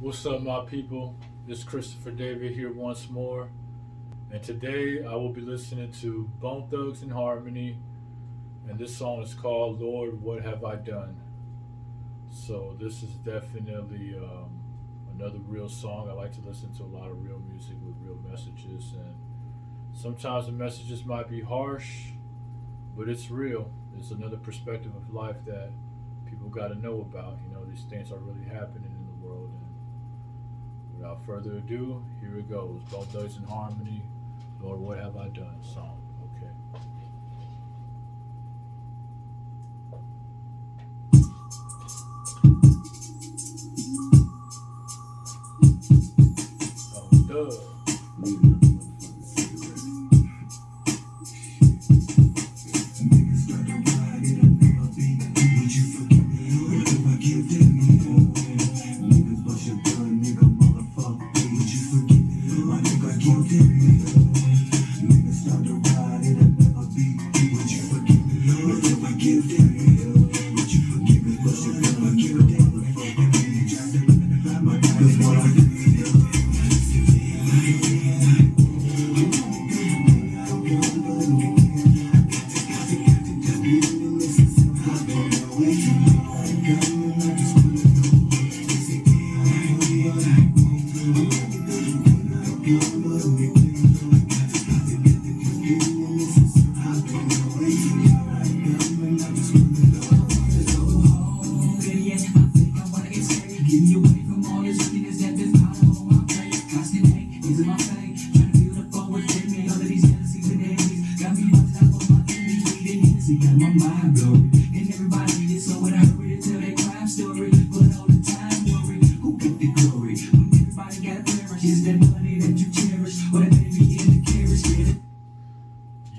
What's up, my people? It's Christopher David here once more, and today I will be listening to Bone Thugs and Harmony, and this song is called "Lord, What Have I Done." So this is definitely another real song. I like to listen to a lot of real music with real messages, and sometimes the messages might be harsh, but it's real. It's another perspective of life that people got to know about. These things are really happening in the world, and without further ado, here it goes. Bone Thugs and Harmony. Lord, what have I done? Song. Okay. Duh.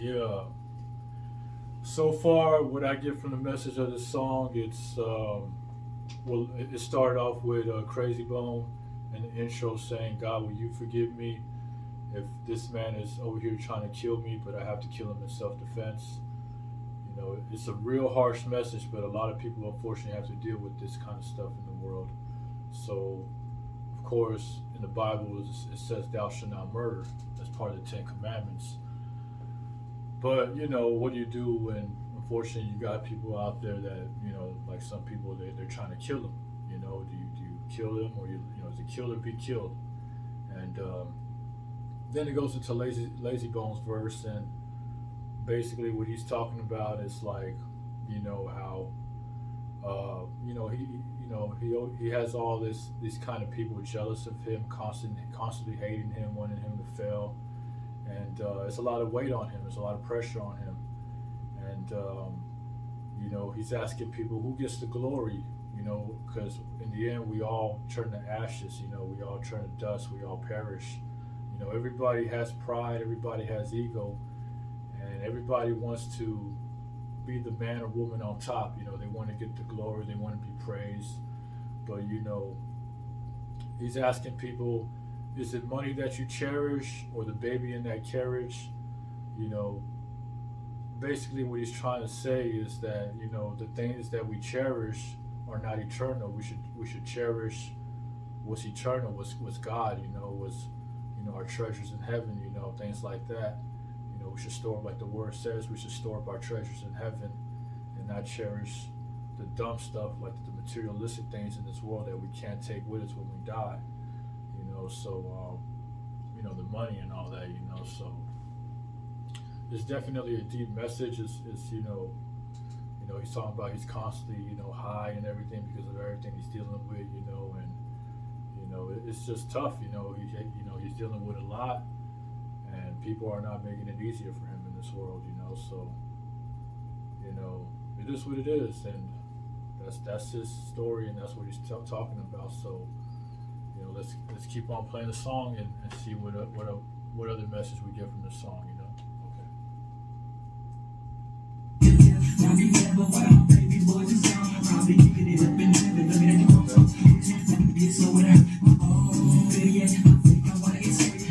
Yeah. So far, what I get from the message of the song, it started off with Crazy Bone and the intro saying, "God, will you forgive me if this man is over here trying to kill me, but I have to kill him in self-defense." It's a real harsh message, but a lot of people unfortunately have to deal with this kind of stuff in the world. So, of course, in the Bible, it says, "Thou shalt not murder." That's part of the Ten Commandments. But what do you do when unfortunately you got people out there that like some people they're trying to kill them? Do you kill them, or is it kill or be killed? And then it goes into Lazy Bones verse, and basically what he's talking about is like how he has all these kind of people jealous of him, constantly hating him, wanting him to fail, and it's a lot of weight on him. There's a lot of pressure on him, and he's asking people who gets the glory. Because in the end we all turn to ashes. We all turn to dust. We all perish. Everybody has pride. Everybody has ego, and everybody wants to be the man or woman on top. They want to get the glory. They want to be praised. But he's asking people, is it money that you cherish, or the baby in that carriage? Basically what he's trying to say is that the things that we cherish are not eternal. We should cherish what's eternal, what's God. Was our treasures in heaven. Things like that. We should store, like the word says, we should store up our treasures in heaven, and not cherish the dumb stuff, like the materialistic things in this world that we can't take with us when we die. So the money and all that. So it's definitely a deep message. He's talking about he's constantly high and everything because of everything he's dealing with. It's just tough. He's dealing with a lot, and people are not making it easier for him in this world. So it is what it is, and that's his story, and that's what he's talking about. So let's keep on playing the song and see what other message we get from the song.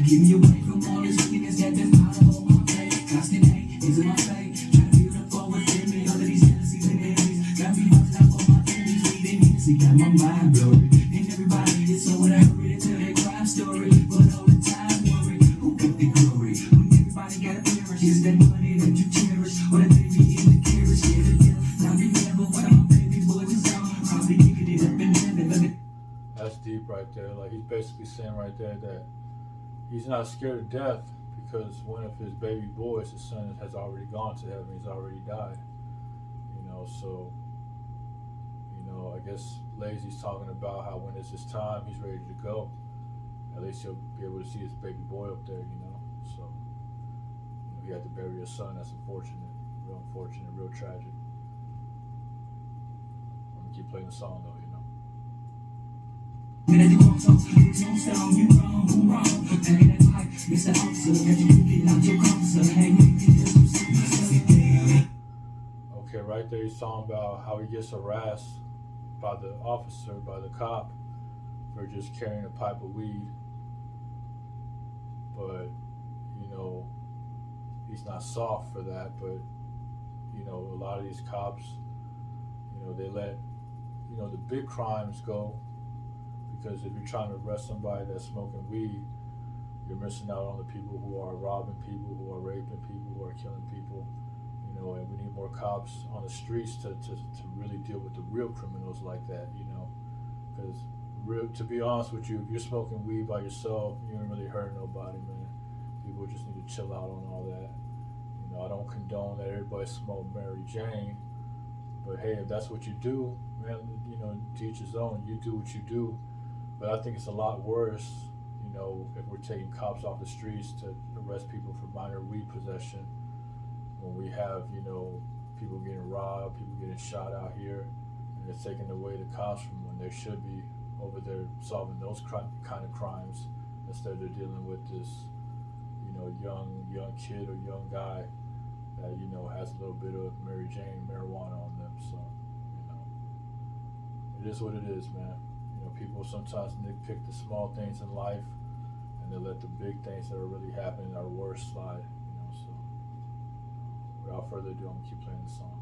Give me away from all this weakness that been out of all my face. Constant hate is in my face. Try to build up all within me. All of these jealousies and envies got me busting up on my enemies. Bleeding easy, got my mind blurry. And everybody is so what I That's deep right there. Like he's basically saying right there that he's not scared of death because one of his baby boys, his son, has already gone to heaven. He's already died. So I guess Lazy's talking about how when it's his time, he's ready to go. At least he'll be able to see his baby boy up there. So he had to bury his son. That's unfortunate, real tragic. I'm gonna keep playing the song though. Okay, right there he's talking about how he gets harassed by the officer, by the cop, for just carrying a pipe of weed. But, you know, he's not soft for that. But, a lot of these cops, they let, the big crimes go because if you're trying to arrest somebody that's smoking weed, you're missing out on the people who are robbing people, who are raping people, who are killing people. And we need more cops on the streets to really deal with the real criminals like that. Because to be honest with you, if you're smoking weed by yourself, you ain't really hurting nobody, man. People just need to chill out on all that. I don't condone that everybody smoke Mary Jane, but hey, if that's what you do, man, to each his own. You do what you do. But I think it's a lot worse, if we're taking cops off the streets to arrest people for minor weed possession when we have, people getting robbed, people getting shot out here, and it's taking away the cops from when they should be over there solving those kind of crimes instead of dealing with this, young kid or young guy that, has a little bit of Mary Jane marijuana on them. So, it is what it is, man. People sometimes nitpick the small things in life and they let the big things that are really happening are worse slide. So without further ado, I'm gonna keep playing the song.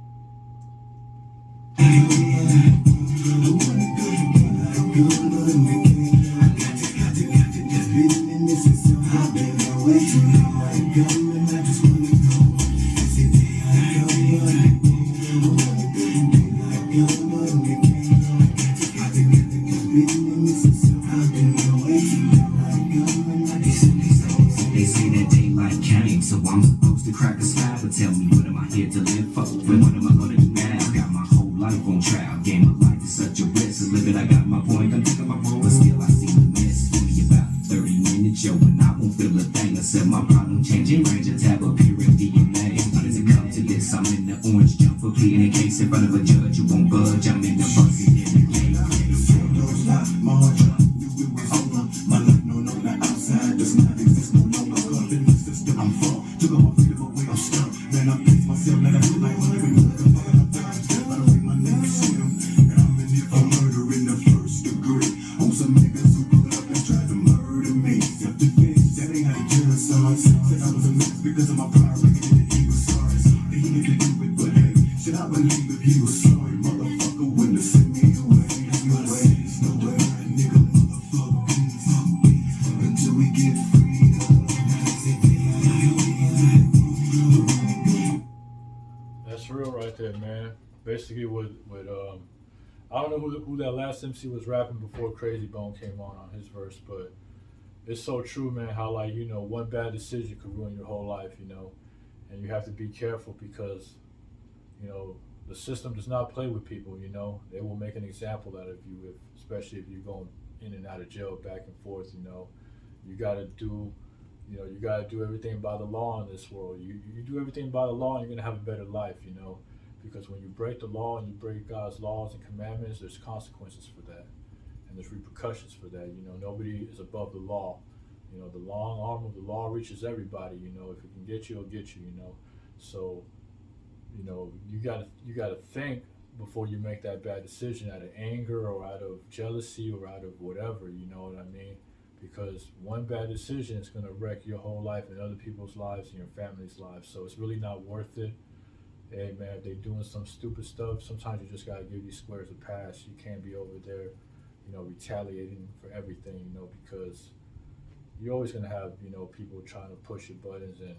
They say that daylight came, so I'm supposed to crack a slab. But tell me, what am I here to live for? And what am I gonna do now? Got my whole life on trial. Game of life is such a risk. To live it, I got my point, I'm taking my role. But still, I see the mess. Give me about 30 minutes, yo, and I won't feel a thing. I said my problem changing range, a tab up here in DNA. How does it come to this? I'm in the orange jumper, pleading a case in front of a judge. You won't budge. I'm in the fuzzy every day. My heart knew it was over. My life, no, not outside. Does not exist no longer. Caught in the system I'm from. Took all my freedom away, I'm stuck. Man, I place myself like I feel like I'm living. By the way, my name is Slim, and I'm in it for murder in the first degree. On some niggas who pulled up and tried to murder me. Self-defense, that ain't how the judge saw it. Said I was a mess because of my pride. Reckoning that he was sorry. That he needed to do it, but hey, should I believe if he was sorry? Motherfucker wouldn't have sent me away. No way, nigga, motherfucker, until we get free. That's real right there, man. Basically, I don't know who that last MC was rapping before Crazy Bone came on his verse, but it's so true, man. How like one bad decision could ruin your whole life, and you have to be careful because the system does not play with people. They will make an example out of you, especially if you're going in and out of jail back and forth. You gotta do. You gotta do everything by the law in this world. You do everything by the law, and you're gonna have a better life. Because when you break the law and you break God's laws and commandments, there's consequences for that, and there's repercussions for that. Nobody is above the law. The long arm of the law reaches everybody. If it can get you, it'll get you. So you gotta think before you make that bad decision out of anger or out of jealousy or out of whatever. You know what I mean? Because one bad decision is gonna wreck your whole life and other people's lives and your family's lives. So it's really not worth it. Hey man, if they're doing some stupid stuff, sometimes you just gotta give these squares a pass. You can't be over there, retaliating for everything, because you're always gonna have, people trying to push your buttons and,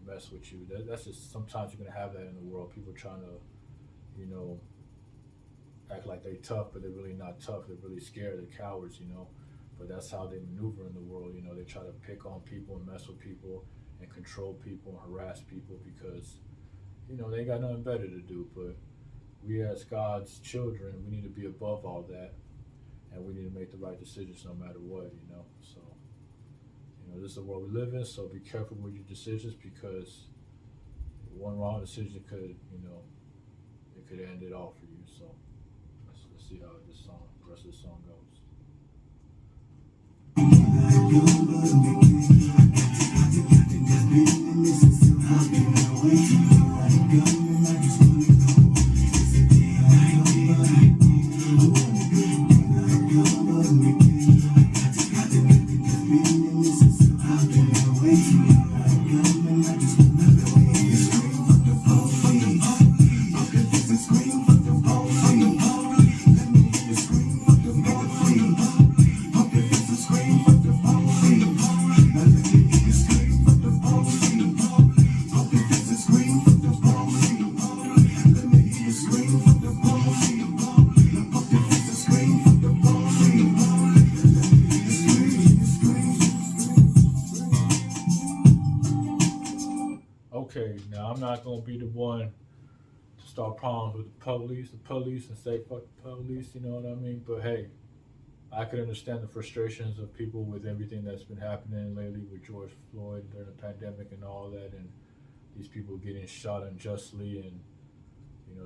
mess with you. That's just sometimes you're gonna have that in the world. People trying to, act like they tough, but they're really not tough. They're really scared. They're cowards, you know. But that's how they maneuver in the world. You know, they try to pick on people and mess with people and control people and harass people because they ain't got nothing better to do. But we as God's children, we need to be above all that, and we need to make the right decisions no matter what. So this is the world we live in. So be careful with your decisions because one wrong decision could it could end it all for you. So let's see how the rest of the song goes. Okay, now I'm not gonna be the one to start problems with the police, and say fuck the police. You know what I mean? But hey, I could understand the frustrations of people with everything that's been happening lately with George Floyd during the pandemic and all that, and these people getting shot unjustly, and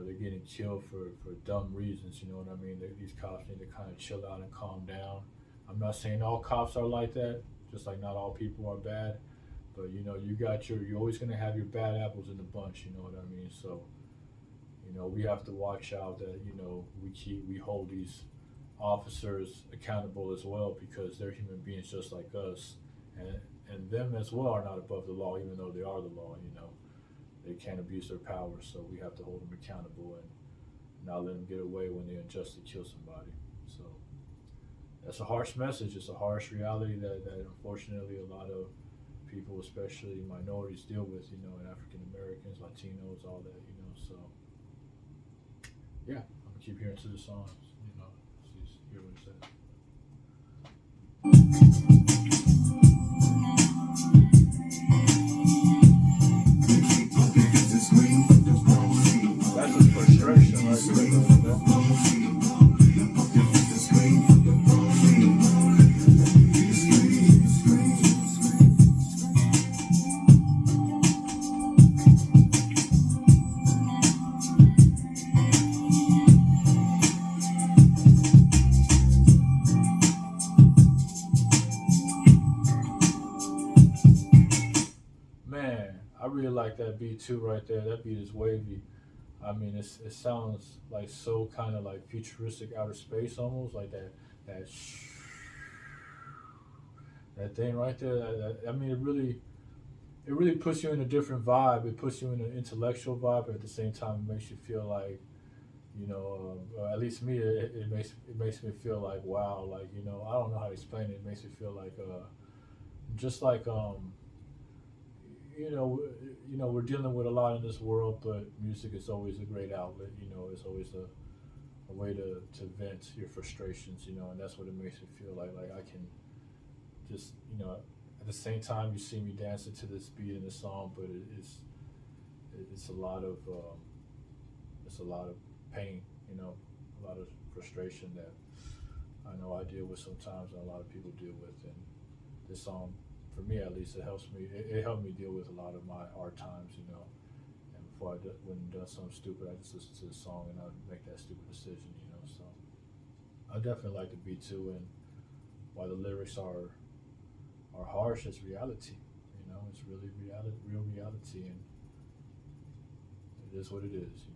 they're getting killed for dumb reasons. You know what I mean? These cops need to kind of chill out and calm down. I'm not saying all cops are like that, just like not all people are bad. But you're always gonna have your bad apples in the bunch. You know what I mean? So we have to watch out that we hold these officers accountable as well because they're human beings just like us, and them as well are not above the law even though they are the law. They can't abuse their power, so we have to hold them accountable and not let them get away when they unjustly kill somebody. So that's a harsh message. It's a harsh reality that unfortunately a lot of people, especially minorities, deal with, and African Americans, Latinos, all that, so yeah, I'm gonna keep hearing to the songs, hear what it says. That's a frustration right there. Man, I really like that beat too right there. That beat is wavy. I mean, it sounds like so kind of like futuristic outer space almost, like that that thing right there. I mean, it really puts you in a different vibe. It puts you in an intellectual vibe, but at the same time, it makes you feel like, at least me, it makes me feel like wow, like I don't know how to explain it. It makes me feel like just like we're dealing with a lot in this world, but music is always a great outlet. It's always a way to vent your frustrations. And that's what it makes me feel like. Like I can just, at the same time, you see me dancing to this beat in the song, but it's a lot of pain. A lot of frustration that I know I deal with sometimes, and a lot of people deal with. And this song, for me at least, it helps me. It helped me deal with a lot of my hard times, And before I went and done something stupid, I just listen to the song and I make that stupid decision, So I definitely like the beat too, and while the lyrics are harsh, it's reality. It's really real reality, and it is what it is.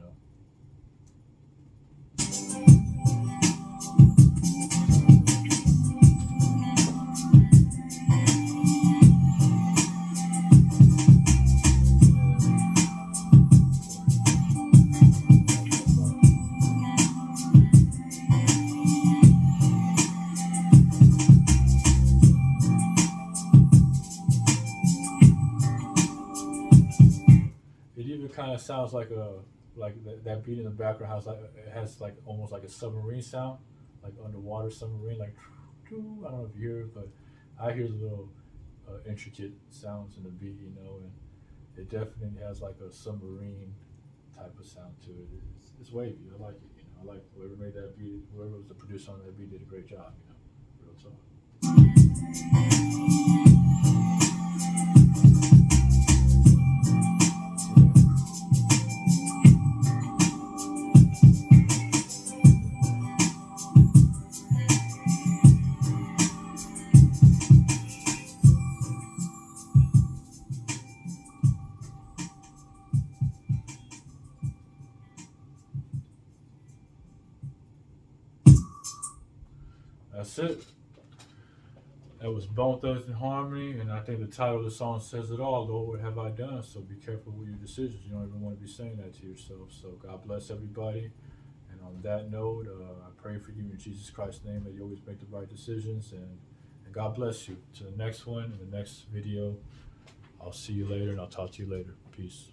It even kind of sounds like like that beat in the background has like almost like a submarine sound, like underwater submarine, like I don't know if you hear it, but I hear the little intricate sounds in the beat, and it definitely has like a submarine type of sound to it. It's wavy. I like it. I like whoever made that beat, whoever was the producer on that beat did a great job. Real talk. That's it. That was Bone Thugs and Harmony, and I think the title of the song says it all. Lord, what have I done? So be careful with your decisions. You don't even want to be saying that to yourself. So God bless everybody. And on that note, I pray for you in Jesus Christ's name that you always make the right decisions. And God bless you. To the next one, in the next video, I'll see you later, and I'll talk to you later. Peace.